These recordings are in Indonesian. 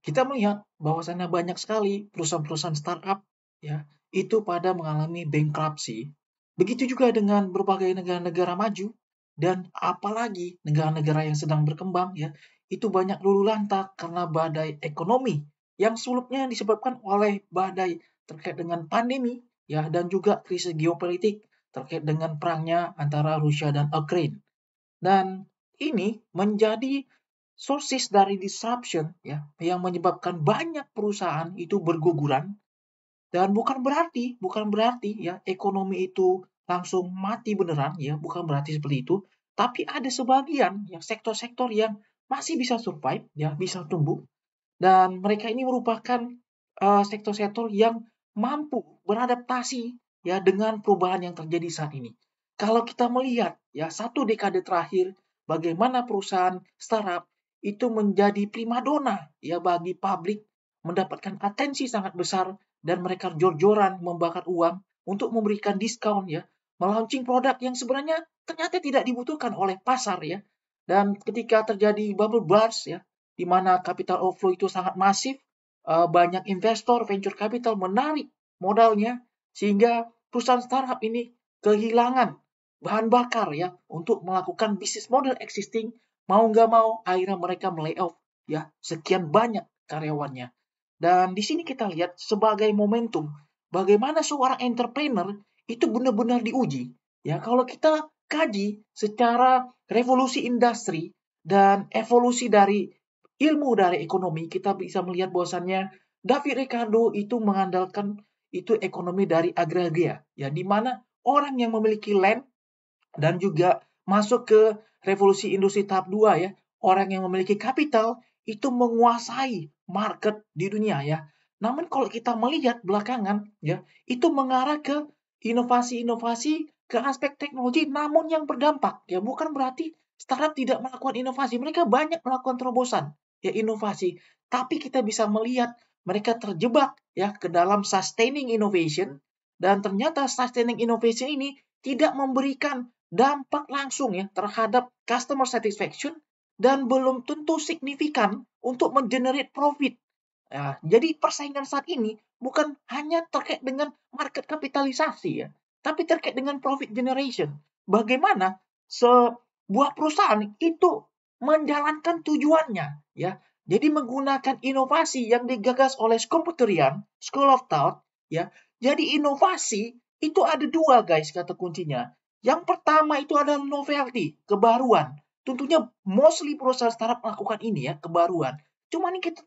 kita melihat bahwasannya banyak sekali perusahaan-perusahaan startup ya, itu pada mengalami bankruptcy. Begitu juga dengan berbagai negara-negara maju dan apalagi negara-negara yang sedang berkembang ya, itu banyak luluh lantak karena badai ekonomi yang sulitnya disebabkan oleh badai terkait dengan pandemi ya dan juga krisis geopolitik terkait dengan perangnya antara Rusia dan Ukraina. Dan ini menjadi sources dari disruption ya yang menyebabkan banyak perusahaan itu berguguran dan bukan berarti ya ekonomi itu langsung mati beneran ya, bukan berarti seperti itu. Tapi ada sebagian yang sektor-sektor yang masih bisa survive ya, bisa tumbuh dan mereka ini merupakan sektor-sektor yang mampu beradaptasi ya dengan perubahan yang terjadi saat ini. Kalau kita melihat ya satu dekade terakhir bagaimana perusahaan startup itu menjadi primadona ya bagi publik, mendapatkan atensi sangat besar dan mereka jor-joran membakar uang untuk memberikan diskon ya, melaunching produk yang sebenarnya ternyata tidak dibutuhkan oleh pasar ya. Dan ketika terjadi bubble burst ya, di mana capital outflow itu sangat masif, banyak investor venture capital menarik modalnya sehingga perusahaan startup ini kehilangan bahan bakar ya untuk melakukan bisnis model existing, mau nggak mau akhirnya mereka melay-off ya sekian banyak karyawannya. Dan di sini kita lihat sebagai momentum bagaimana seorang entrepreneur itu benar-benar diuji. Ya, kalau kita kaji secara revolusi industri dan evolusi dari ilmu dari ekonomi, kita bisa melihat bahwasannya David Ricardo itu mengandalkan itu ekonomi dari agraria, ya, di mana orang yang memiliki land dan juga masuk ke revolusi industri tahap 2 ya, orang yang memiliki kapital itu menguasai market di dunia ya. Namun kalau kita melihat belakangan ya, itu mengarah ke inovasi-inovasi ke aspek teknologi namun yang berdampak ya, bukan berarti startup tidak melakukan inovasi, mereka banyak melakukan terobosan ya inovasi, tapi kita bisa melihat mereka terjebak ya ke dalam sustaining innovation dan ternyata sustaining innovation ini tidak memberikan dampak langsung ya terhadap customer satisfaction dan belum tentu signifikan untuk mengenerate profit. Ya, jadi persaingan saat ini bukan hanya terkait dengan market kapitalisasi ya, tapi terkait dengan profit generation. Bagaimana sebuah perusahaan itu menjalankan tujuannya ya. Jadi menggunakan inovasi yang digagas oleh Schumpeterian School of Thought ya. Jadi inovasi itu ada dua guys kata kuncinya. Yang pertama itu adalah novelty, kebaruan. Tentunya mostly perusahaan startup melakukan ini ya, kebaruan. Cuma nih kita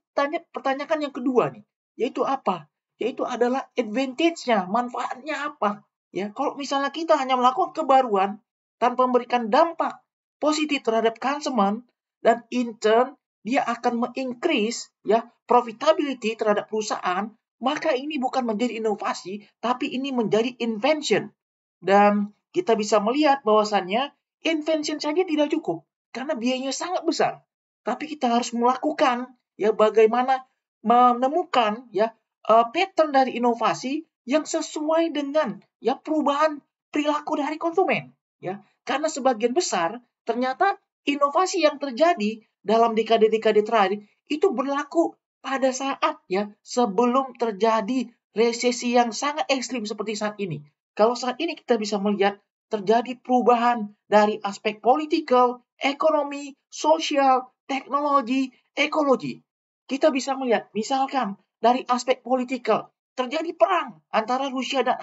pertanyakan yang kedua nih, yaitu apa? Yaitu adalah advantage-nya, manfaatnya apa? Ya, kalau misalnya kita hanya melakukan kebaruan tanpa memberikan dampak positif terhadap konsumen dan in turn dia akan mengincrease ya profitability terhadap perusahaan, maka ini bukan menjadi inovasi, tapi ini menjadi invention. Dan kita bisa melihat bahwasannya invention saja tidak cukup karena biayanya sangat besar. Tapi kita harus melakukan ya bagaimana menemukan ya pattern dari inovasi yang sesuai dengan ya perubahan perilaku dari konsumen ya. Karena sebagian besar ternyata inovasi yang terjadi dalam dekade-dekade terakhir itu berlaku pada saat ya sebelum terjadi resesi yang sangat ekstrim seperti saat ini. Kalau saat ini kita bisa melihat terjadi perubahan dari aspek political, ekonomi, sosial, teknologi, ekologi. Kita bisa melihat, misalkan dari aspek politikal, terjadi perang antara Rusia dan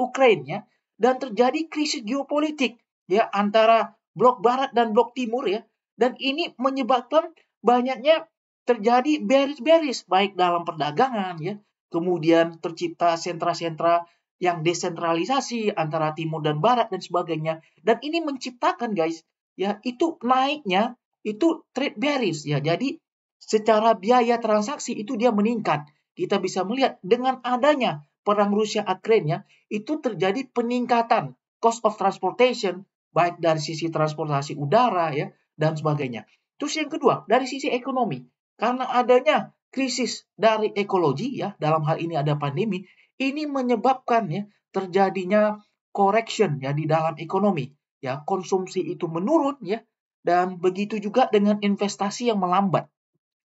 Ukraina ya, dan terjadi krisis geopolitik ya antara blok barat dan blok timur ya, dan ini menyebabkan banyaknya terjadi bearish baik dalam perdagangan ya, kemudian tercipta sentra-sentra yang desentralisasi antara timur dan barat dan sebagainya, dan ini menciptakan guys ya itu naiknya itu trade bearish ya, jadi secara biaya transaksi itu dia meningkat. Kita bisa melihat dengan adanya perang Rusia Ukraina itu terjadi peningkatan cost of transportation baik dari sisi transportasi udara ya dan sebagainya. Terus yang kedua dari sisi ekonomi, karena adanya krisis dari ekologi ya, dalam hal ini ada pandemi, ini menyebabkan ya terjadinya correction ya di dalam ekonomi ya, konsumsi itu menurun ya, dan begitu juga dengan investasi yang melambat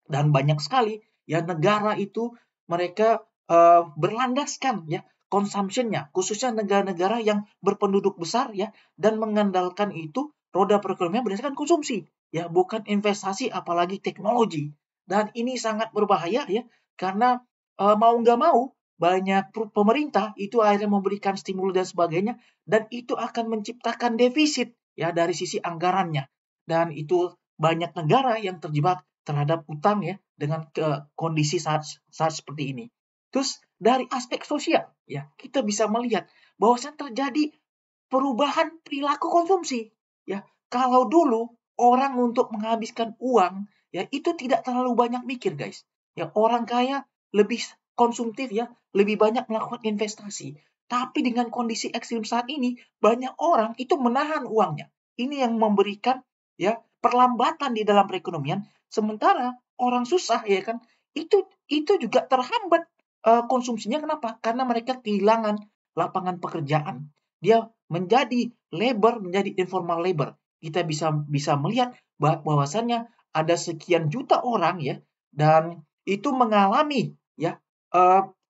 dan banyak sekali ya negara itu mereka berlandaskan ya consumption-nya, khususnya negara-negara yang berpenduduk besar ya, dan mengandalkan itu roda perekonomian berdasarkan konsumsi ya, bukan investasi apalagi teknologi. Dan ini sangat berbahaya ya, karena mau nggak mau banyak pemerintah itu akhirnya memberikan stimulus dan sebagainya, dan itu akan menciptakan defisit ya dari sisi anggarannya. Dan itu banyak negara yang terjebak terhadap utang ya dengan kondisi saat seperti ini. Terus dari aspek sosial ya, kita bisa melihat bahwasanya terjadi perubahan perilaku konsumsi ya. Kalau dulu orang untuk menghabiskan uang ya itu tidak terlalu banyak mikir guys. Ya orang kaya lebih konsumtif ya, lebih banyak melakukan investasi. Tapi dengan kondisi ekstrim saat ini banyak orang itu menahan uangnya. Ini yang memberikan ya perlambatan di dalam perekonomian, sementara orang susah ya kan itu juga terhambat konsumsinya. Kenapa? Karena mereka kehilangan lapangan pekerjaan. Dia menjadi labor, menjadi informal labor. Kita bisa melihat bahwasannya ada sekian juta orang ya, dan itu mengalami ya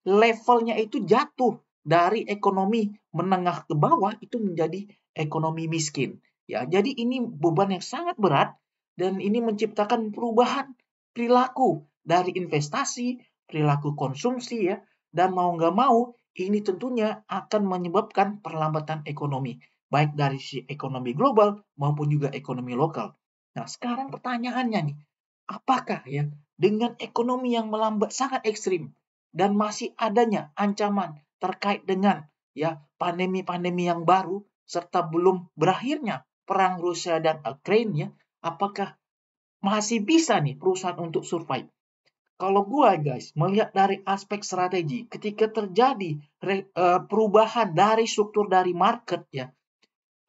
levelnya itu jatuh dari ekonomi menengah ke bawah itu menjadi ekonomi miskin. Ya, jadi ini beban yang sangat berat dan ini menciptakan perubahan perilaku dari investasi, perilaku konsumsi ya, dan mau nggak mau ini tentunya akan menyebabkan perlambatan ekonomi, baik dari sisi ekonomi global maupun juga ekonomi lokal. Nah, sekarang pertanyaannya nih, apakah ya dengan ekonomi yang melambat sangat ekstrim dan masih adanya ancaman terkait dengan ya pandemi-pandemi yang baru serta belum berakhirnya perang Rusia dan Ukraina ya, apakah masih bisa nih perusahaan untuk survive? Kalau gua guys melihat dari aspek strategi, ketika terjadi perubahan dari struktur dari market ya,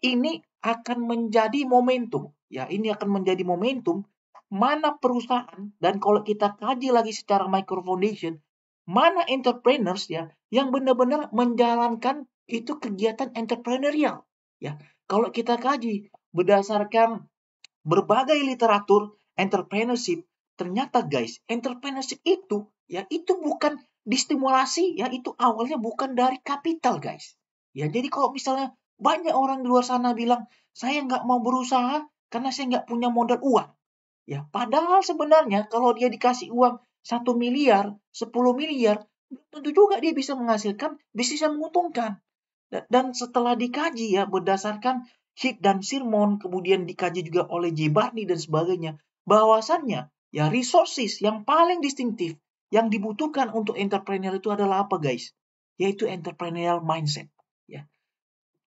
ini akan menjadi momentum ya, ini akan menjadi momentum mana perusahaan, dan kalau kita kaji lagi secara micro foundation, mana entrepreneurs ya yang benar-benar menjalankan itu kegiatan entrepreneurial ya. Kalau kita kaji berdasarkan berbagai literatur entrepreneurship, ternyata guys, entrepreneurship itu ya itu bukan distimulasi ya, itu awalnya bukan dari kapital guys. Ya, jadi kalau misalnya banyak orang di luar sana bilang, saya nggak mau berusaha karena saya nggak punya modal uang. Ya, padahal sebenarnya kalau dia dikasih uang 1 miliar, 10 miliar, tentu juga dia bisa menghasilkan bisnis yang menguntungkan. Dan setelah dikaji ya berdasarkan Heath dan Sirmon, kemudian dikaji juga oleh J. Barney dan sebagainya, bahwasannya ya resources yang paling distintif yang dibutuhkan untuk entrepreneur itu adalah apa guys? Yaitu entrepreneurial mindset. Ya,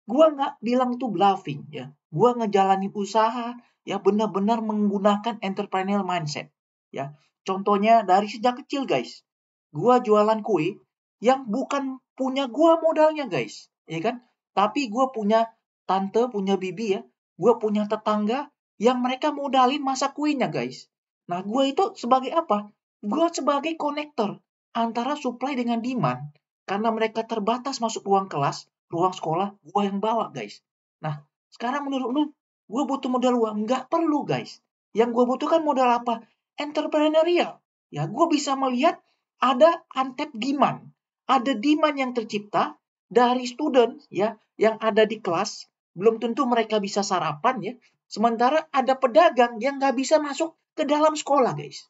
gua nggak bilang itu bluffing ya. Gua ngejalanin usaha ya benar-benar menggunakan entrepreneurial mindset. Ya, contohnya dari sejak kecil guys. Gua jualan kue yang bukan punya gua modalnya guys, ya kan? Tapi gua punya tante, punya bibi ya. Gua punya tetangga yang mereka modalin masak kuenya guys. Nah, gua itu sebagai apa? Gua sebagai konektor antara supply dengan demand. Karena mereka terbatas masuk ruang kelas, ruang sekolah, gue yang bawa guys. Nah, sekarang menurut lu, gue butuh modal uang? Nggak perlu guys. Yang gue butuhkan modal apa? Entrepreneurial. Ya, gue bisa melihat ada untapped demand. Ada demand yang tercipta dari student ya yang ada di kelas. Belum tentu mereka bisa sarapan ya. Sementara ada pedagang yang nggak bisa masuk ke dalam sekolah guys.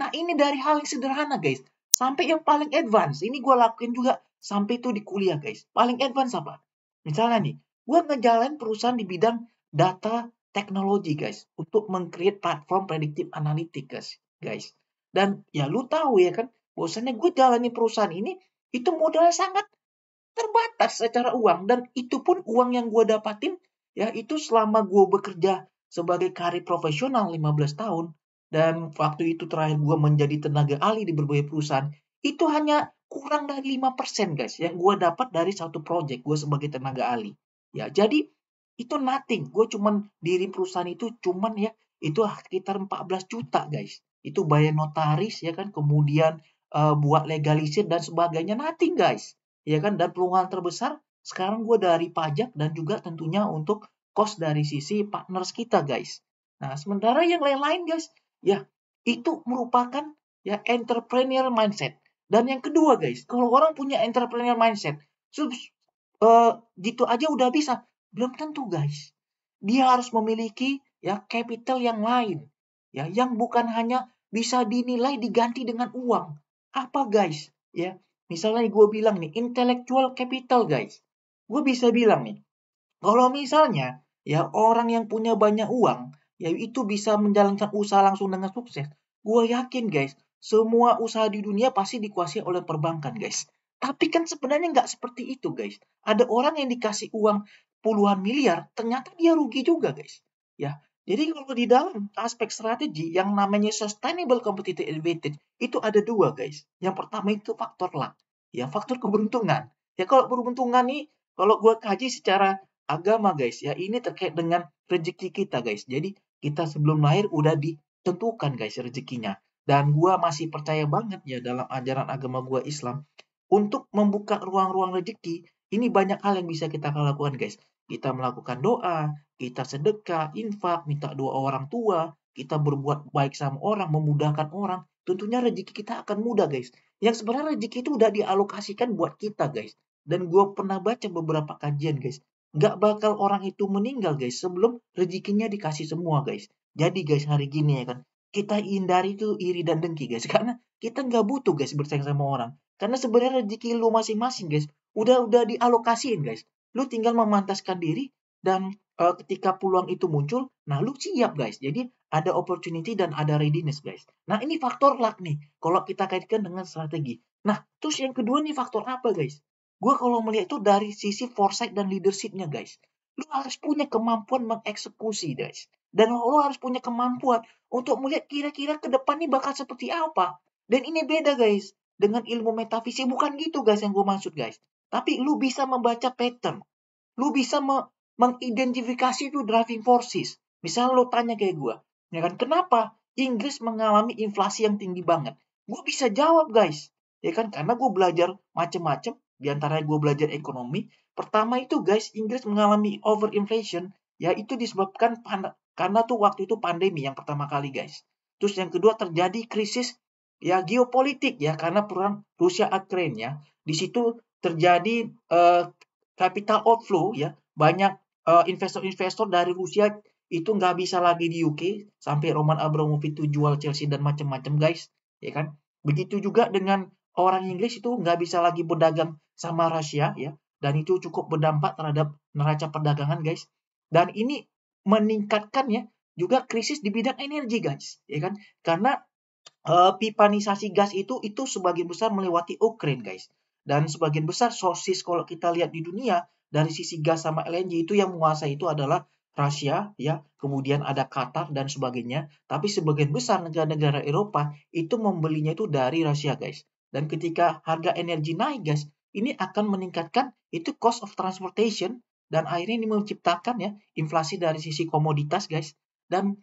Nah, ini dari hal yang sederhana guys. Sampai yang paling advance, ini gue lakuin juga sampai itu di kuliah guys. Paling advance apa? Misalnya nih, gue ngejalanin perusahaan di bidang data teknologi guys, untuk meng-create platform predictive analytics guys. Dan ya lu tahu ya kan, bahwasannya gue jalani perusahaan ini, itu modalnya sangat terbatas secara uang, dan itu pun uang yang gue dapatin ya itu selama gue bekerja sebagai karir profesional 15 tahun, dan waktu itu terakhir gue menjadi tenaga ahli di berbagai perusahaan, itu hanya kurang dari 5% guys yang gue dapat dari satu project gue sebagai tenaga ahli. Ya, jadi itu nothing. Gue cuman diri perusahaan itu cuman ya itu sekitar 14 juta guys. Itu bayar notaris ya kan, kemudian buat legalisir dan sebagainya, nothing guys. Ya kan, dan peluang terbesar sekarang gue dari pajak dan juga tentunya untuk cost dari sisi partners kita guys. Nah, sementara yang lain-lain guys, ya itu merupakan ya entrepreneur mindset. Dan yang kedua guys, kalau orang punya entrepreneur mindset, gitu aja udah bisa. Belum tentu guys. Dia harus memiliki ya capital yang lain, ya yang bukan hanya bisa dinilai diganti dengan uang. Apa guys? Ya, misalnya gue bilang nih intellectual capital guys. Gue bisa bilang nih, kalau misalnya ya orang yang punya banyak uang, ya itu bisa menjalankan usaha langsung dengan sukses. Gue yakin guys, semua usaha di dunia pasti dikuasai oleh perbankan guys. Tapi kan sebenarnya nggak seperti itu guys. Ada orang yang dikasih uang puluhan miliar, ternyata dia rugi juga guys. Ya, jadi kalau di dalam aspek strategi yang namanya sustainable competitive advantage itu ada dua guys. Yang pertama itu faktor luck, ya faktor keberuntungan. Ya kalau keberuntungan nih, kalau gue kaji secara agama guys ya, ini terkait dengan rezeki kita guys. Jadi kita sebelum lahir udah ditentukan guys rezekinya. Dan gua masih percaya banget ya dalam ajaran agama gua Islam untuk membuka ruang-ruang rezeki. Ini banyak hal yang bisa kita lakukan guys. Kita melakukan doa, kita sedekah, infak, minta doa orang tua, kita berbuat baik sama orang, memudahkan orang. Tentunya rezeki kita akan mudah guys. Yang sebenarnya rezeki itu udah dialokasikan buat kita guys. Dan gue pernah baca beberapa kajian guys, nggak bakal orang itu meninggal guys sebelum rezekinya dikasih semua guys. Jadi guys hari gini ya kan, kita hindari tuh iri dan dengki guys, karena kita nggak butuh guys bersaing sama orang. Karena sebenarnya rezeki lu masing-masing guys, udah dialokasiin guys. Lu tinggal memantaskan diri dan ketika peluang itu muncul, nah lu siap guys. Jadi ada opportunity dan ada readiness guys. Nah ini faktor luck nih, kalau kita kaitkan dengan strategi. Nah terus yang kedua nih faktor apa guys? Gue kalau melihat itu dari sisi foresight dan leadership-nya guys. Lu harus punya kemampuan mengeksekusi guys. Dan lu harus punya kemampuan untuk melihat kira-kira ke depan ini bakal seperti apa. Dan ini beda guys. Dengan ilmu metafisik bukan gitu guys yang gue maksud guys. Tapi lu bisa membaca pattern. Lu bisa mengidentifikasi itu driving forces. Misal lu tanya kayak gue. Ya kan, kenapa Inggris mengalami inflasi yang tinggi banget? Gue bisa jawab guys. Ya kan, karena gue belajar macem-macem. Di antaranya gue belajar ekonomi. Pertama itu guys, Inggris mengalami overinflation. Ya itu disebabkan karena tuh waktu itu pandemi yang pertama kali guys. Terus yang kedua terjadi krisis ya geopolitik ya karena perang Rusia Ukraina ya. Di situ terjadi capital outflow ya. Banyak investor-investor dari Rusia itu nggak bisa lagi di UK sampai Roman Abramovich itu jual Chelsea dan macam-macam guys, ya kan? Begitu juga dengan orang Inggris itu nggak bisa lagi berdagang sama Rusia ya, dan itu cukup berdampak terhadap neraca perdagangan guys. Dan ini meningkatkan ya juga krisis di bidang energi guys, ya kan? Karena pipanisasi gas itu sebagian besar melewati Ukraine guys. Dan sebagian besar sources kalau kita lihat di dunia dari sisi gas sama LNG itu yang menguasai itu adalah Rusia ya, kemudian ada Qatar dan sebagainya. Tapi sebagian besar negara-negara Eropa itu membelinya itu dari Rusia guys. Dan ketika harga energi naik guys, ini akan meningkatkan itu cost of transportation dan akhirnya ini menciptakan ya inflasi dari sisi komoditas guys. Dan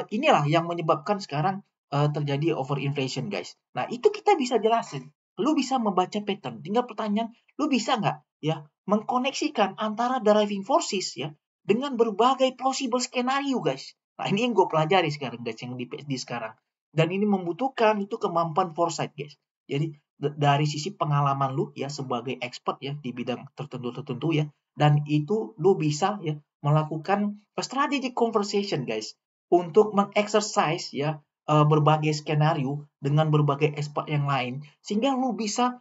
inilah yang menyebabkan sekarang terjadi overinflation guys. Nah itu kita bisa jelasin. Lu bisa membaca pattern. Tinggal pertanyaan, lu bisa nggak ya mengkoneksikan antara driving forces ya dengan berbagai plausible skenario guys. Nah ini yang gue pelajari sekarang guys yang di PSD sekarang. Dan ini membutuhkan itu kemampuan foresight guys. Jadi dari sisi pengalaman lu ya sebagai expert ya di bidang tertentu ya. Dan itu lu bisa ya melakukan strategic conversation guys untuk mengexercise ya berbagai skenario dengan berbagai expert yang lain sehingga lu bisa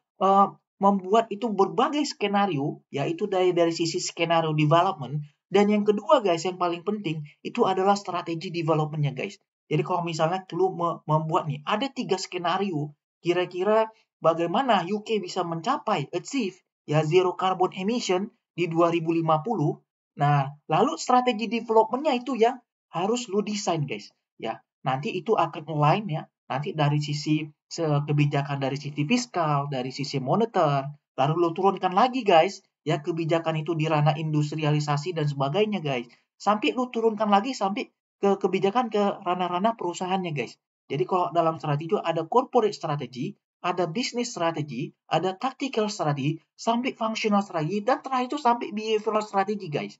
membuat itu berbagai skenario yaitu dari sisi skenario development dan yang kedua guys yang paling penting itu adalah strategi developmentnya guys. Jadi kalau misalnya lu membuat nih ada 3 skenario kira-kira bagaimana UK bisa mencapai achieve ya zero carbon emission di 2050. Nah, lalu strategi developmentnya itu yang harus lu desain guys ya. Nanti itu akan align ya, nanti dari sisi kebijakan dari sisi fiskal, dari sisi moneter, lalu lo turunkan lagi guys, ya kebijakan itu di ranah industrialisasi dan sebagainya guys. Sampai lo turunkan lagi sampai ke kebijakan ke ranah-ranah perusahaannya guys. Jadi kalau dalam strategi itu ada corporate strategy, ada business strategy, ada tactical strategy, sampai functional strategy, dan terakhir itu sampai behavioral strategy guys.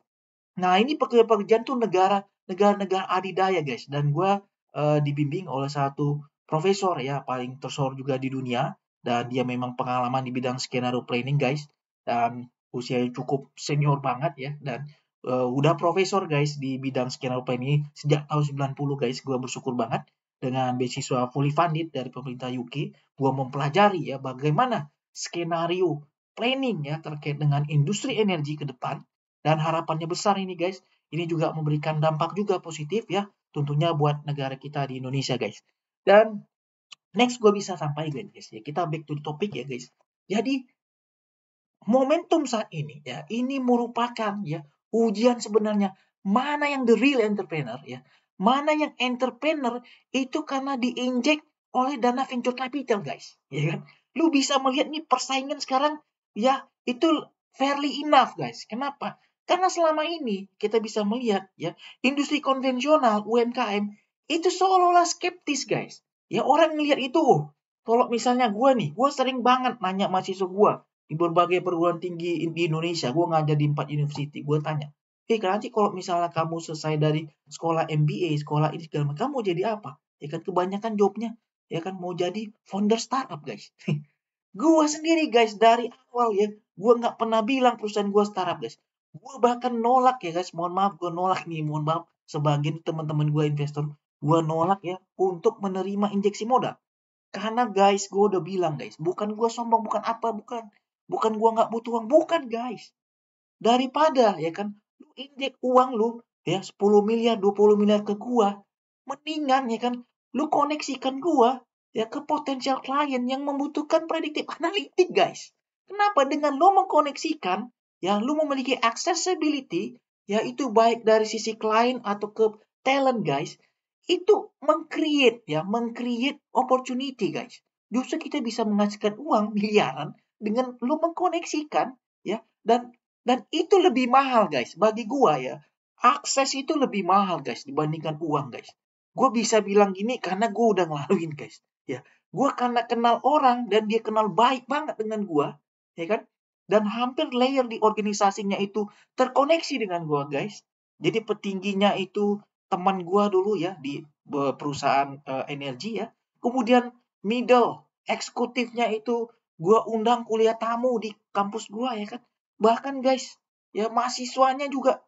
Nah ini pekerjaan tuh negara-negara adidaya guys, dan gue dibimbing oleh satu profesor ya, paling tersohor juga di dunia, dan dia memang pengalaman di bidang skenario planning guys, dan usianya cukup senior banget ya, dan udah profesor guys di bidang skenario planning sejak tahun 90 guys. Gue bersyukur banget dengan beasiswa fully funded dari pemerintah UK, gue mempelajari ya bagaimana skenario planning ya terkait dengan industri energi ke depan, dan harapannya besar ini guys. Ini juga memberikan dampak juga positif ya, tentunya buat negara kita di Indonesia guys. Dan next gue bisa sampaikan guys ya, kita back to the topic ya guys. Jadi momentum saat ini ya, ini merupakan ya ujian sebenarnya mana yang the real entrepreneur ya, mana yang entrepreneur itu karena diinjek oleh dana venture capital guys, ya kan? Lu bisa melihat nih persaingan sekarang ya itu fairly enough guys. Kenapa? Karena selama ini kita bisa melihat ya industri konvensional UMKM itu seolah-olah skeptis guys. Ya orang ngelihat itu, kalau misalnya gue sering banget nanya mahasiswa gue di berbagai perguruan tinggi di Indonesia, gue ngajar di 4 university, gue tanya, nanti kalau misalnya kamu selesai dari sekolah MBA, sekolah ini segala macam, kamu mau jadi apa? Ya kan kebanyakan jawabnya, ya kan mau jadi founder startup guys. Gue sendiri guys, dari awal ya, gue nggak pernah bilang perusahaan gue startup guys. Gue bahkan nolak ya guys, mohon maaf gue nolak nih, mohon maaf sebagian teman-teman gue investor, gue nolak ya untuk menerima injeksi modal. Karena guys, gue udah bilang guys, bukan gue sombong, bukan apa, bukan gue nggak butuh uang, bukan guys. Daripada ya kan, lu injek uang lu ya 10 miliar, 20 miliar ke gua, mendingan ya kan, lu koneksikan gua ya ke potensial klien yang membutuhkan predictive analytic guys. Kenapa? Dengan lu mengkoneksikan, ya lu memiliki accessibility, ya itu baik dari sisi klien atau ke talent guys, itu meng-create opportunity guys. Justru kita bisa menghasilkan uang miliaran dengan lu mengkoneksikan ya, dan itu lebih mahal guys bagi gua ya. Akses itu lebih mahal guys dibandingkan uang guys. Gue bisa bilang gini karena gue udah ngelaluin guys. Ya, gue karena kenal orang dan dia kenal baik banget dengan gue, ya kan? Dan hampir layer di organisasinya itu terkoneksi dengan gue guys. Jadi petingginya itu teman gue dulu ya di perusahaan energi ya. Kemudian middle eksekutifnya itu gue undang kuliah tamu di kampus gue ya kan. Bahkan guys, ya mahasiswanya juga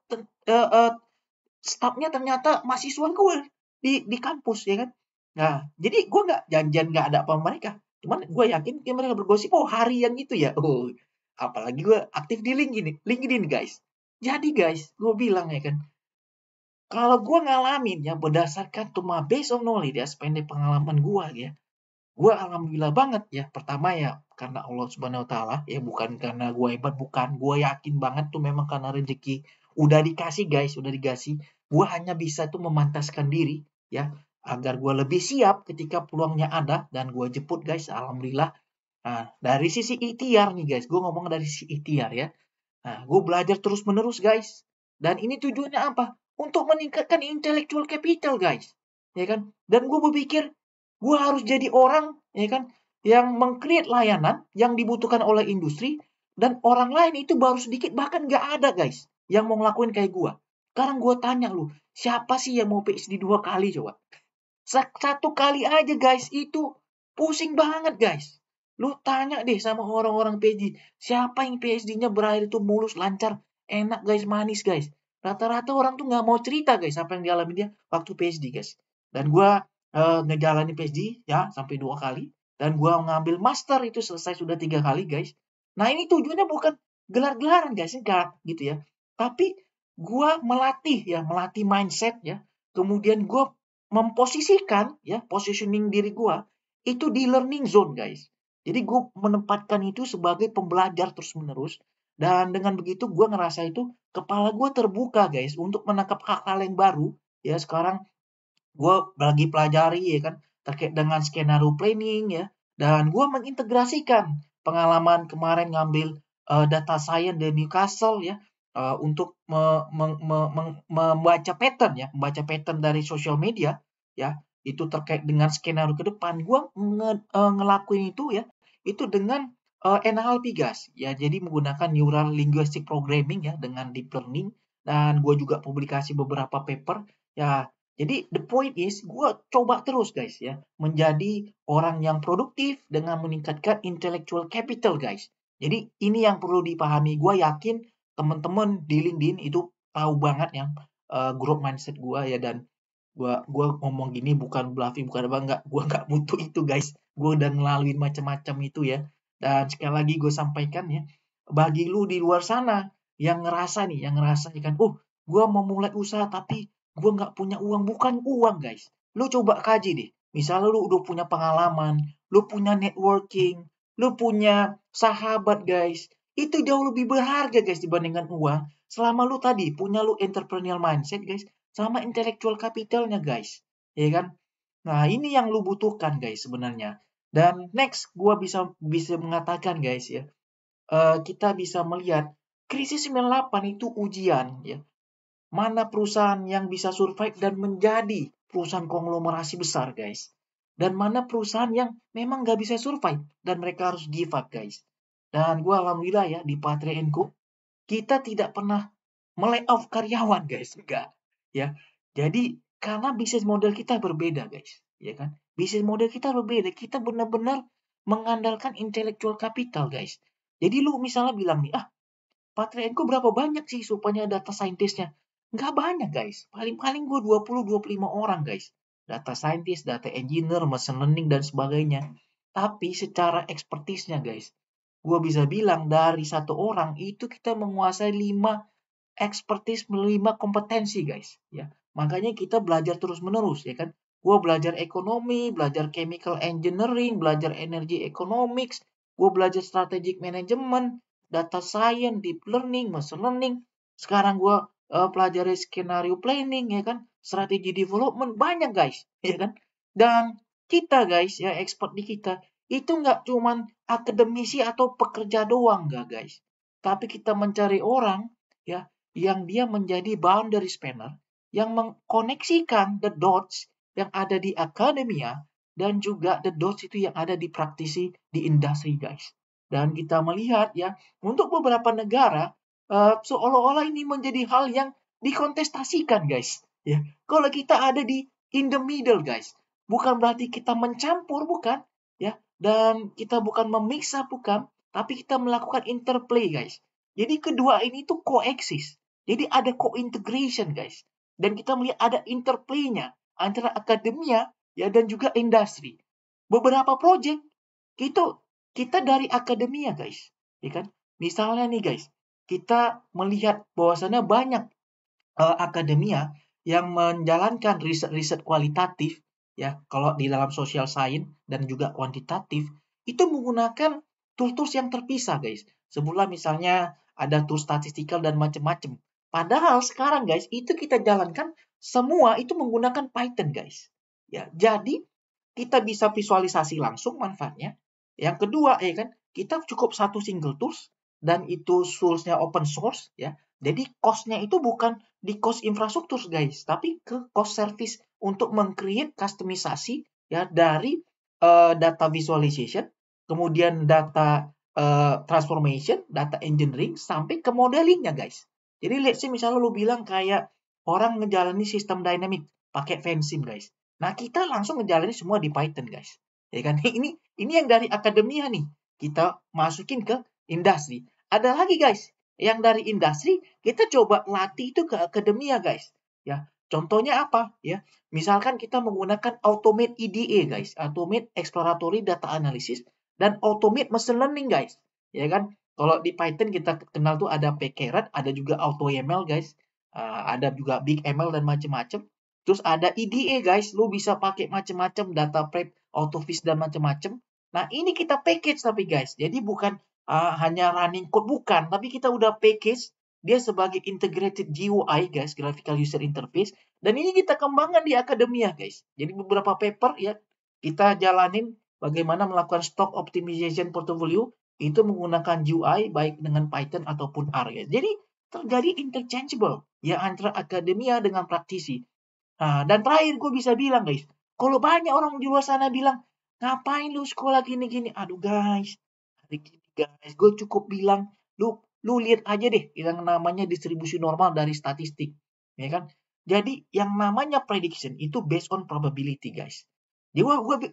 stafnya ternyata mahasiswa gue di kampus ya kan. Nah, jadi gue nggak janjian nggak ada apa mereka. Cuman gue yakin mereka bergosip, oh harian gitu ya. Oh, apalagi gue aktif di LinkedIn guys. Jadi guys, gue bilang ya kan, kalau gue ngalamin ya berdasarkan cuma based on knowledge ya, sependek pengalaman gue ya, gue alhamdulillah banget ya. Pertama ya karena Allah Subhanahu Wa Taala ya, bukan karena gue hebat, bukan. Gue yakin banget tuh memang karena rezeki udah dikasih guys, udah dikasih. Gue hanya bisa tuh memantaskan diri ya agar gue lebih siap ketika peluangnya ada, dan gue jemput guys. Alhamdulillah. Nah, dari sisi ikhtiar nih guys, gue ngomong dari sisi ikhtiar ya. Nah, gue belajar terus menerus guys. Dan ini tujuannya apa? Untuk meningkatkan intellectual capital guys. Ya kan? Dan gue berpikir gue harus jadi orang ya kan yang meng-create layanan yang dibutuhkan oleh industri, dan orang lain itu baru sedikit, bahkan nggak ada guys yang mau ngelakuin kayak gue. Sekarang gue tanya lu, siapa sih yang mau PhD 2 kali coba? Satu kali aja guys itu pusing banget guys. Lu tanya deh sama orang-orang PhD, siapa yang PhD-nya berakhir itu mulus, lancar, enak guys, manis guys. Rata-rata orang tuh nggak mau cerita guys apa yang dialami dia waktu PhD guys. Dan gue ngejalanin PhD ya sampai 2 kali, dan gue ngambil master itu selesai sudah 3 kali guys. Nah ini tujuannya bukan gelar-gelaran guys, enggak gitu ya. Tapi gue melatih mindset ya. Kemudian gue memposisikan ya, positioning diri gue itu di learning zone guys. Jadi gue menempatkan itu sebagai pembelajar terus menerus, dan dengan begitu gue ngerasa itu kepala gue terbuka guys untuk menangkap hal-hal yang baru ya. Sekarang gue lagi pelajari ya kan terkait dengan skenario planning ya, dan gue mengintegrasikan pengalaman kemarin ngambil data science di Newcastle ya, untuk membaca pattern dari sosial media ya, itu terkait dengan skenario ke depan. Gue ngelakuin itu ya, itu dengan NLP guys ya, jadi menggunakan neural linguistic programming ya dengan deep learning, dan gue juga publikasi beberapa paper ya. Jadi the point is, gue coba terus guys ya, menjadi orang yang produktif dengan meningkatkan intellectual capital guys. Jadi ini yang perlu dipahami. Gue yakin teman-teman di LinkedIn itu tahu banget yang growth mindset gue ya, dan gue ngomong gini bukan bluffing, bukan apa, nggak butuh itu guys. Gue udah ngelaluin macam-macam itu ya. Dan sekali lagi gue sampaikan ya, bagi lu di luar sana yang ngerasa ya kan, oh gue mau mulai usaha tapi gue nggak punya uang. Bukan uang guys, lu coba kaji deh. Misalnya lu udah punya pengalaman, lu punya networking, lu punya sahabat guys, itu jauh lebih berharga guys dibandingkan uang. Selama lu tadi punya lu entrepreneurial mindset guys, sama intellectual capitalnya guys, ya kan? Nah ini yang lu butuhkan guys sebenarnya. Dan next gue bisa mengatakan guys ya, kita bisa melihat krisis 98 itu ujian ya. Mana perusahaan yang bisa survive dan menjadi perusahaan konglomerasi besar guys. Dan mana perusahaan yang memang nggak bisa survive dan mereka harus give up guys. Dan gue alhamdulillah ya di Patria Co, kita tidak pernah melay-off karyawan guys, enggak ya. Jadi karena bisnis model kita berbeda guys, ya kan? Bisnis model kita berbeda, kita benar-benar mengandalkan intellectual capital guys. Jadi lu misalnya bilang nih, Patreonku berapa banyak sih supaya data scientist-nya? Nggak banyak guys, paling-paling gue 20-25 orang guys. Data scientist, data engineer, machine learning, dan sebagainya. Tapi secara expertise-nya guys, gue bisa bilang dari satu orang itu kita menguasai 5 expertise, 5 kompetensi guys ya. Makanya kita belajar terus menerus ya kan. Gue belajar ekonomi, belajar chemical engineering, belajar energy economics, gue belajar strategic management, data science, deep learning, machine learning. Sekarang gue pelajari skenario planning ya kan, strategi development, banyak guys ya kan. Dan kita guys ya, expert di kita itu nggak cuman akademisi atau pekerja doang nggak guys, tapi kita mencari orang ya yang dia menjadi boundary spanner, yang mengkoneksikan the dots yang ada di akademia dan juga the dots itu yang ada di praktisi di industri guys. Dan kita melihat ya, untuk beberapa negara seolah-olah ini menjadi hal yang dikontestasikan guys. Ya, kalau kita ada di in the middle guys, bukan berarti kita mencampur, bukan ya, dan kita bukan memiksa, bukan, tapi kita melakukan interplay guys. Jadi kedua ini tuh coexist. Jadi ada co-integration guys. Dan kita melihat ada interplay-nya antara akademia ya dan juga industri. Beberapa project kita dari akademia guys, ya kan? Misalnya nih guys, kita melihat bahwasannya banyak akademia yang menjalankan riset-riset kualitatif ya, kalau di dalam social science dan juga kuantitatif itu menggunakan tools-tools yang terpisah guys. Sebulan misalnya ada tools statistikal dan macam-macam. Padahal sekarang guys itu kita jalankan semua itu menggunakan Python guys. Ya, jadi kita bisa visualisasi langsung manfaatnya. Yang kedua ya kan, kita cukup satu single tools dan itu tools-nya open source ya. Jadi cost-nya itu bukan di cost infrastruktur guys, tapi ke cost service untuk meng-create kustomisasi ya dari data visualization, kemudian data transformation, data engineering, sampai ke modelingnya guys. Jadi let's say misalnya lu bilang kayak orang ngejalani sistem dynamic pakai Vensim guys. Nah kita langsung ngejalani semua di Python guys. Ya kan? Ini yang dari akademia nih. Kita masukin ke industri. Ada lagi guys, yang dari industri kita coba latih itu ke akademia guys. Ya, contohnya apa ya? Misalkan kita menggunakan automate EDA guys, automate exploratory data analysis dan automate machine learning guys. Ya kan? Kalau di Python kita kenal tuh ada pkret, ada juga AutoML guys. Ada juga Big ML dan macam-macam. Terus ada EDA guys, lu bisa pakai macam-macam data prep, autofish dan macam-macam. Nah, ini kita package tapi guys. Jadi bukan hanya running code, bukan, tapi kita udah package dia sebagai integrated GUI guys, graphical user interface, dan ini kita kembangkan di akademia guys. Jadi beberapa paper ya kita jalanin bagaimana melakukan stock optimization portfolio itu menggunakan GUI baik dengan Python ataupun R guys. Jadi terjadi interchangeable ya antara akademia dengan praktisi. Nah, dan terakhir gue bisa bilang guys, kalau banyak orang di luar sana bilang, ngapain lu sekolah gini-gini? Aduh guys, hari gini guys, gue cukup bilang, lu lihat aja deh yang namanya distribusi normal dari statistik, ya kan? Jadi yang namanya prediction itu based on probability, guys.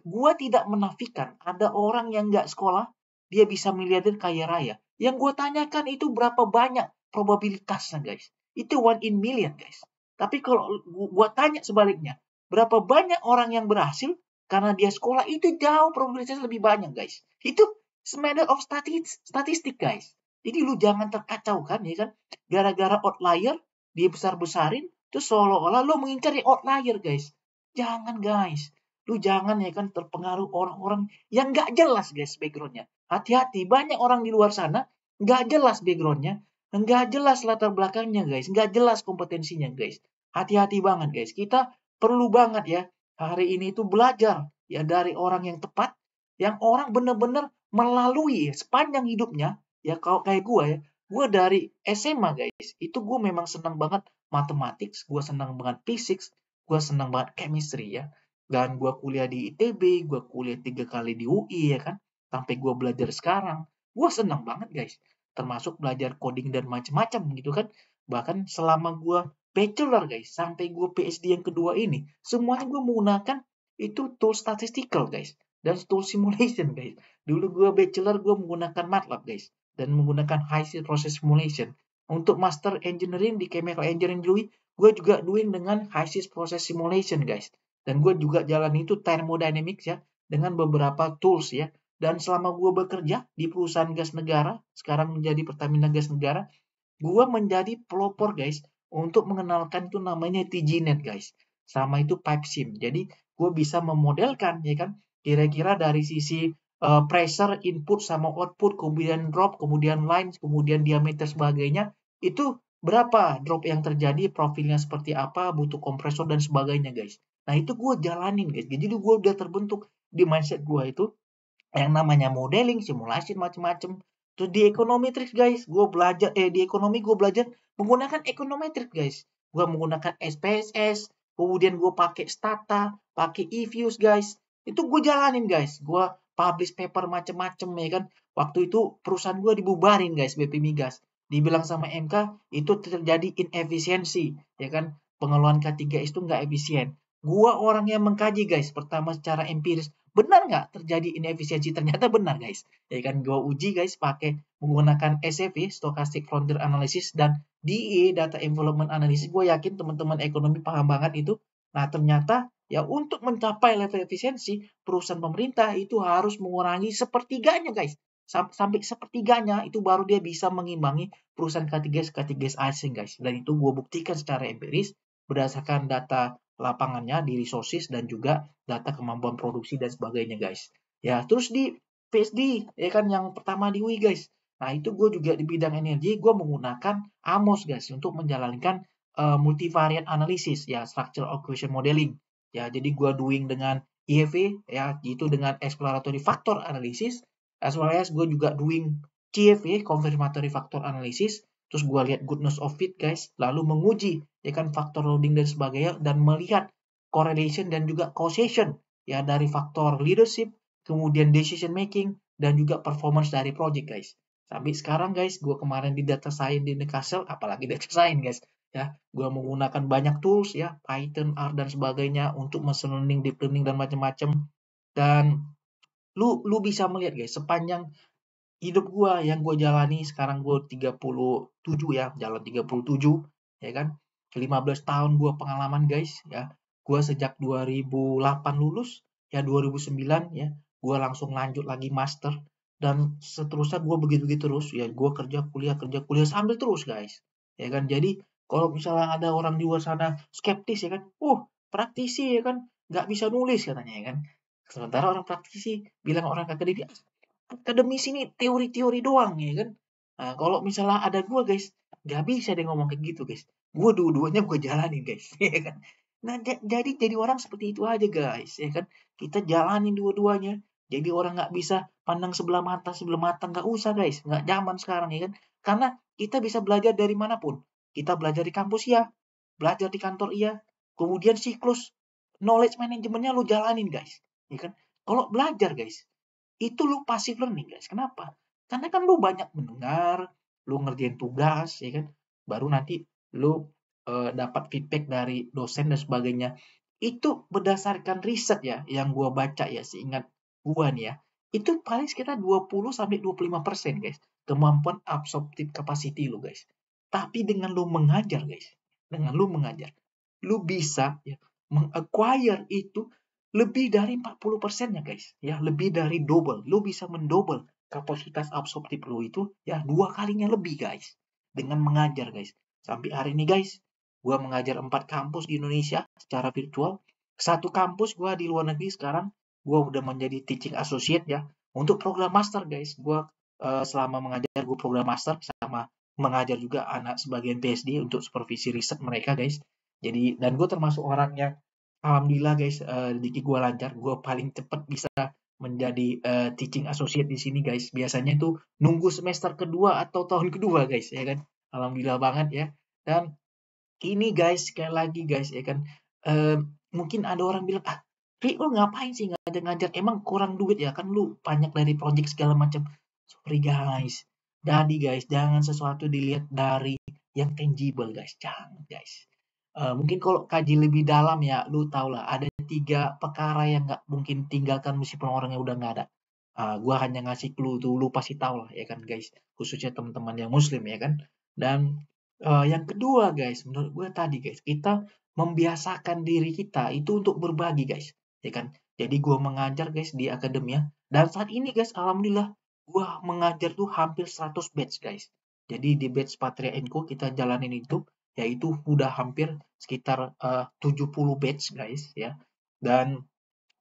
Gua tidak menafikan ada orang yang nggak sekolah, dia bisa miliarder kaya raya. Yang gue tanyakan itu berapa banyak probabilitasnya, guys. Itu 1 in million, guys. Tapi kalau gue tanya sebaliknya, berapa banyak orang yang berhasil karena dia sekolah, itu jauh probabilitasnya lebih banyak, guys. Itu matter of statistik, guys. Jadi lu jangan terkacaukan, ya kan? Gara-gara outlier, dia besar-besarin, terus seolah-olah lu mengincar yang outlier, guys. Jangan, guys. Lu jangan, ya kan, terpengaruh orang-orang yang nggak jelas, guys, backgroundnya. Hati-hati, banyak orang di luar sana nggak jelas backgroundnya, nggak jelas latar belakangnya, guys, nggak jelas kompetensinya, guys. Hati-hati banget, guys. Kita perlu banget ya hari ini itu belajar ya dari orang yang tepat, yang orang benar-benar melalui sepanjang hidupnya, ya kalau kayak gue ya, gue dari SMA, guys, itu gue memang senang banget matematik, gue senang banget fisik, gue senang banget chemistry ya. Dan gue kuliah di ITB, gue kuliah 3 kali di UI, ya kan. Sampai gue belajar sekarang. Gue senang banget, guys. Termasuk belajar coding dan macam-macam gitu kan. Bahkan selama gue bachelor, guys, sampai gue PhD yang kedua ini, semuanya gue menggunakan itu tool statistical, guys. Dan tool simulation, guys. Dulu gue bachelor, gue menggunakan MATLAB, guys. Dan menggunakan high speed process simulation. Untuk master engineering di chemical engineering dulu, gue juga doing dengan high speed process simulation, guys. Dan gue juga jalan itu thermodynamics ya, dengan beberapa tools ya. Dan selama gue bekerja di perusahaan gas negara, sekarang menjadi Pertamina Gas Negara, gue menjadi pelopor, guys, untuk mengenalkan itu namanya TGNet, guys. Sama itu PipeSim. Jadi gue bisa memodelkan, ya kan, kira-kira dari sisi pressure, input sama output, kemudian drop, kemudian line, kemudian diameter sebagainya, itu berapa drop yang terjadi, profilnya seperti apa, butuh kompresor dan sebagainya, guys. Nah, itu gue jalanin, guys. Jadi gue udah terbentuk di mindset gue itu yang namanya modeling, simulasi, macam-macam. Terus di econometrics, guys, di ekonomi gue belajar menggunakan econometrics, guys. Gue menggunakan SPSS, kemudian gue pakai Stata, pakai eViews, guys. Itu gue jalanin, guys. Gue publish paper macam-macam, ya kan. Waktu itu perusahaan gue dibubarin, guys, BP Migas. Dibilang sama MK, itu terjadi inefisiensi, ya kan. Pengelolaan K3S itu nggak efisien. Gua orang yang mengkaji, guys, pertama secara empiris. Benar nggak terjadi inefisiensi? Ternyata benar, guys. Ya kan, gua uji, guys, pakai menggunakan SFA, Stochastic Frontier Analysis, dan DE, Data Envelopment Analysis. Gue yakin teman-teman ekonomi paham banget itu. Nah, ternyata ya untuk mencapai level efisiensi, perusahaan pemerintah itu harus mengurangi sepertiganya, guys. Sampai sepertiganya, itu baru dia bisa mengimbangi perusahaan K3S asing, guys. Dan itu gue buktikan secara empiris berdasarkan data lapangannya di resources dan juga data kemampuan produksi dan sebagainya, guys. Ya, terus di PSD ya kan yang pertama di UI, guys. Nah, itu gue juga di bidang energi, gue menggunakan AMOS, guys, untuk menjalankan multivariate analysis ya, structural equation modeling. Ya, jadi gue doing dengan IEV ya, itu dengan exploratory factor analysis, as well as gue juga doing CFA, confirmatory factor analysis. Terus gue lihat goodness of fit, guys, lalu menguji ya kan faktor loading dan sebagainya, dan melihat correlation dan juga causation ya dari faktor leadership, kemudian decision making, dan juga performance dari project, guys. Sampai sekarang, guys, gue kemarin di data science di Newcastle, apalagi data science, guys, ya, gue menggunakan banyak tools ya, Python, R dan sebagainya untuk machine learning, deep learning dan macam-macam. Dan lu bisa melihat, guys, sepanjang hidup gue yang gue jalani sekarang, gue 37 ya, jalan 37 ya kan, 15 tahun gue pengalaman, guys, ya. Gue sejak 2008 lulus ya, 2009 ya, gue langsung lanjut lagi master, dan seterusnya gue begitu-begitu terus ya, gue kerja kuliah sambil terus, guys, ya kan. Jadi kalau misalnya ada orang di luar sana skeptis ya kan, praktisi ya kan nggak bisa nulis katanya ya kan, sementara orang praktisi bilang orang akademik, akademis ini teori-teori doang ya kan. Nah, kalau misalnya ada gue, guys, nggak bisa dia ngomong kayak gitu, guys. Gue dua-duanya gue jalanin, guys, ya kan. Nah, jadi orang seperti itu aja, guys, ya kan. Kita jalanin dua-duanya. Jadi orang nggak bisa pandang sebelah mata nggak usah, guys. Nggak zaman sekarang ya kan. Karena kita bisa belajar dari manapun. Kita belajar di kampus ya, belajar di kantor iya, kemudian siklus knowledge manajemennya lu jalanin, guys, ya kan. Kalau belajar, guys, itu lu passive learning, guys. Kenapa? Karena kan lu banyak mendengar, lu ngerjain tugas, ya kan. Baru nanti lu dapat feedback dari dosen dan sebagainya. Itu berdasarkan riset ya, yang gua baca ya, seingat gua nih ya, itu paling sekitar 20-25% guys, kemampuan absorptive capacity lu guys. Tapi dengan lu mengajar guys, dengan lu mengajar, lu bisa ya meng-acquire itu lebih dari 40%-nya guys, ya lebih dari double. Lu bisa mendouble kapasitas absorptif lu itu ya 2 kalinya lebih guys, dengan mengajar guys. Sampai hari ini guys, gua mengajar 4 kampus di Indonesia secara virtual. Satu kampus gua di luar negeri sekarang, gua udah menjadi teaching associate ya. Untuk program master guys, gua selama mengajar gua program master sama mengajar juga anak sebagian PhD untuk supervisi riset mereka guys. Jadi dan gue termasuk orang yang alhamdulillah guys, rezeki gue lancar, gue paling cepat bisa menjadi teaching associate di sini guys. Biasanya tuh nunggu semester kedua atau tahun kedua guys, ya kan. Alhamdulillah banget ya. Dan ini guys, sekali lagi guys, ya kan. Mungkin ada orang bilang, ah, Ri, lu ngapain sih ngajar-ngajar? Emang kurang duit ya? Kan lu banyak dari project segala macam. Sorry guys. Jadi guys, jangan sesuatu dilihat dari yang tangible guys. Jangan guys. Mungkin kalau kaji lebih dalam ya, lu tau lah, ada 3 perkara yang nggak mungkin tinggalkan meskipun orangnya udah nggak ada. Gua hanya ngasih clue tuh, lu pasti tahu lah ya kan guys, khususnya teman-teman yang muslim ya kan. Dan yang kedua guys, menurut gue tadi guys, kita membiasakan diri kita itu untuk berbagi guys, ya kan. Jadi gue mengajar guys di akademia, dan saat ini guys, alhamdulillah, gue mengajar tuh hampir 100 batch guys. Jadi di batch Patria Enco kita jalanin itu, yaitu udah hampir sekitar 70 batch guys ya. Dan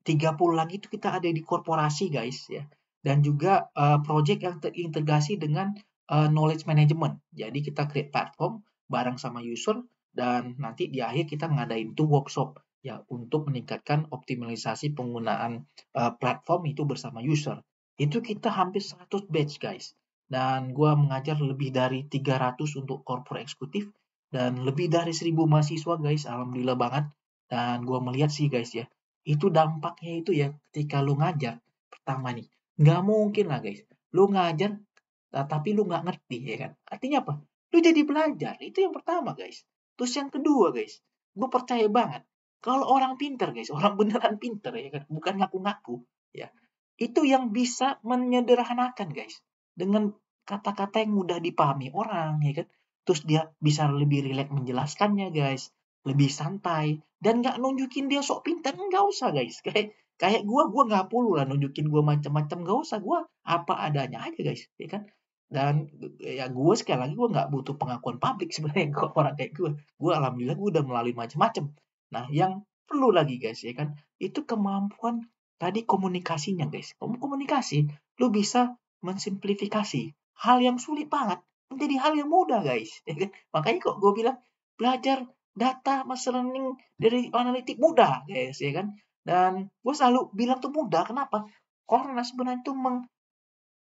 30 lagi itu kita ada di korporasi guys ya. Dan juga project yang terintegrasi dengan knowledge management. Jadi kita create platform bareng sama user dan nanti di akhir kita ngadain itu workshop ya untuk meningkatkan optimalisasi penggunaan platform itu bersama user. Itu kita hampir 100 batch guys. Dan gua mengajar lebih dari 300 untuk corporate eksekutif dan lebih dari 1000 mahasiswa guys. Alhamdulillah banget. Dan gua melihat sih guys ya, itu dampaknya itu ya ketika lu ngajar pertama nih, nggak mungkin lah guys lu ngajar tapi lu nggak ngerti ya kan, artinya apa, lu jadi belajar, itu yang pertama guys. Terus yang kedua guys, gue percaya banget kalau orang pinter guys, orang beneran pinter ya kan, bukan ngaku-ngaku ya, itu yang bisa menyederhanakan guys dengan kata-kata yang mudah dipahami orang ya kan, terus dia bisa lebih rileks menjelaskannya guys, lebih santai, dan nggak nunjukin dia sok pintar, nggak usah guys. Kayak kayak gue nggak perlu lah nunjukin gue macam-macam, nggak usah, gue apa adanya aja guys, ya kan. Dan ya gue sekali lagi gue nggak butuh pengakuan publik sebenarnya kok orang kayak gue alhamdulillah gue udah melalui macam-macam. Nah yang perlu lagi guys ya kan, itu kemampuan tadi komunikasinya guys. Kamu komunikasi, lu bisa mensimplifikasi hal yang sulit banget menjadi hal yang mudah guys, ya kan. Makanya kok gue bilang belajar data machine learning dari analitik mudah guys ya kan. Dan gue selalu bilang tuh mudah, kenapa? Karena sebenarnya itu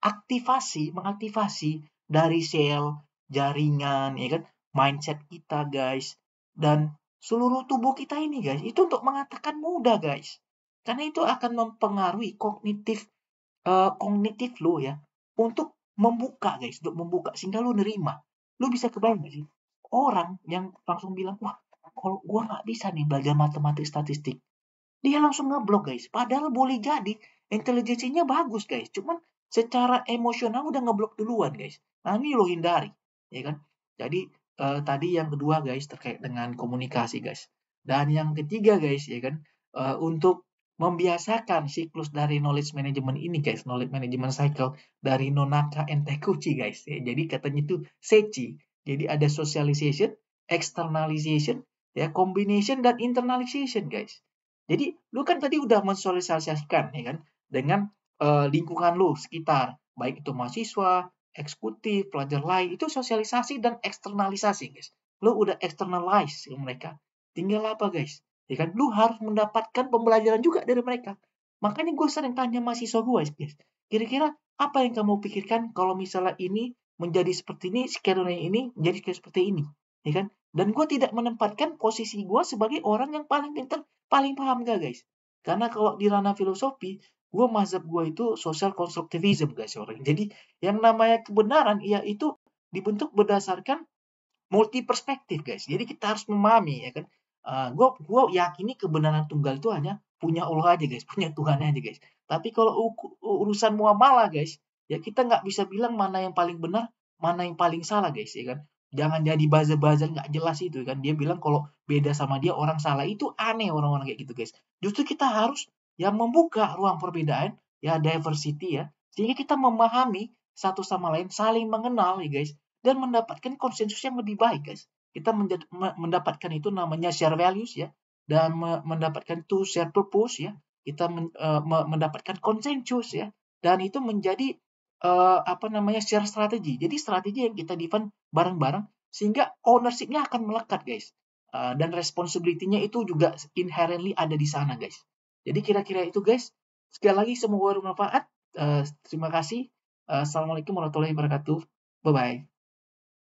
mengaktifasi dari sel, jaringan ya kan, mindset kita guys, dan seluruh tubuh kita ini guys, itu untuk mengatakan mudah guys. Karena itu akan mempengaruhi kognitif lo ya, untuk membuka guys, untuk membuka sehingga lo nerima. Lo bisa kebayang gak sih? Orang yang langsung bilang, wah kalau gua nggak bisa nih belajar matematik statistik, dia langsung ngeblok guys. Padahal boleh jadi intelijensinya bagus guys, cuman secara emosional udah ngeblok duluan guys. Nah ini lo hindari, ya kan? Jadi tadi yang kedua guys terkait dengan komunikasi guys. Dan yang ketiga guys ya kan, untuk membiasakan siklus dari knowledge management ini guys, knowledge management cycle dari Nonaka and Taikuchi guys. Ya, jadi katanya itu Seichi. Jadi ada socialization, externalization, ya, combination dan internalization guys. Jadi lu kan tadi udah mensosialisasikan ya kan dengan lingkungan lu sekitar, baik itu mahasiswa, eksekutif, pelajar lain, itu sosialisasi dan eksternalisasi guys. Lu udah externalize ke mereka. Tinggal apa guys? Ya kan, lu harus mendapatkan pembelajaran juga dari mereka. Makanya gue sering tanya mahasiswa gue guys, kira-kira apa yang kamu pikirkan kalau misalnya ini menjadi seperti ini, skenario ini menjadi seperti ini, ya kan? Dan gue tidak menempatkan posisi gue sebagai orang yang paling pintar, paling paham gak guys? Karena kalau di ranah filosofi, mazhab gue itu social constructivism guys orang. Jadi yang namanya kebenaran ya itu dibentuk berdasarkan multi perspektif guys. Jadi kita harus memahami ya kan. Gue yakini kebenaran tunggal itu hanya punya Allah aja guys, punya Tuhan aja guys. Tapi kalau urusan muamalah guys, ya kita nggak bisa bilang mana yang paling benar, mana yang paling salah guys ya kan. Jangan jadi buzzer-buzzer nggak jelas itu kan. Dia bilang kalau beda sama dia orang salah, itu aneh orang-orang kayak gitu guys. Justru kita harus yang membuka ruang perbedaan, ya diversity ya, sehingga kita memahami satu sama lain, saling mengenal ya guys, dan mendapatkan konsensus yang lebih baik guys. Kita mendapatkan itu namanya share values ya, dan mendapatkan itu share purpose ya. Kita mendapatkan konsensus ya, dan itu menjadi share strategi. Jadi strategi yang kita define bareng-bareng sehingga ownership-nya akan melekat guys. Dan responsibility-nya itu juga inherently ada di sana guys. Jadi kira-kira itu guys. Sekali lagi semoga bermanfaat. Terima kasih. Assalamualaikum warahmatullahi wabarakatuh. Bye-bye.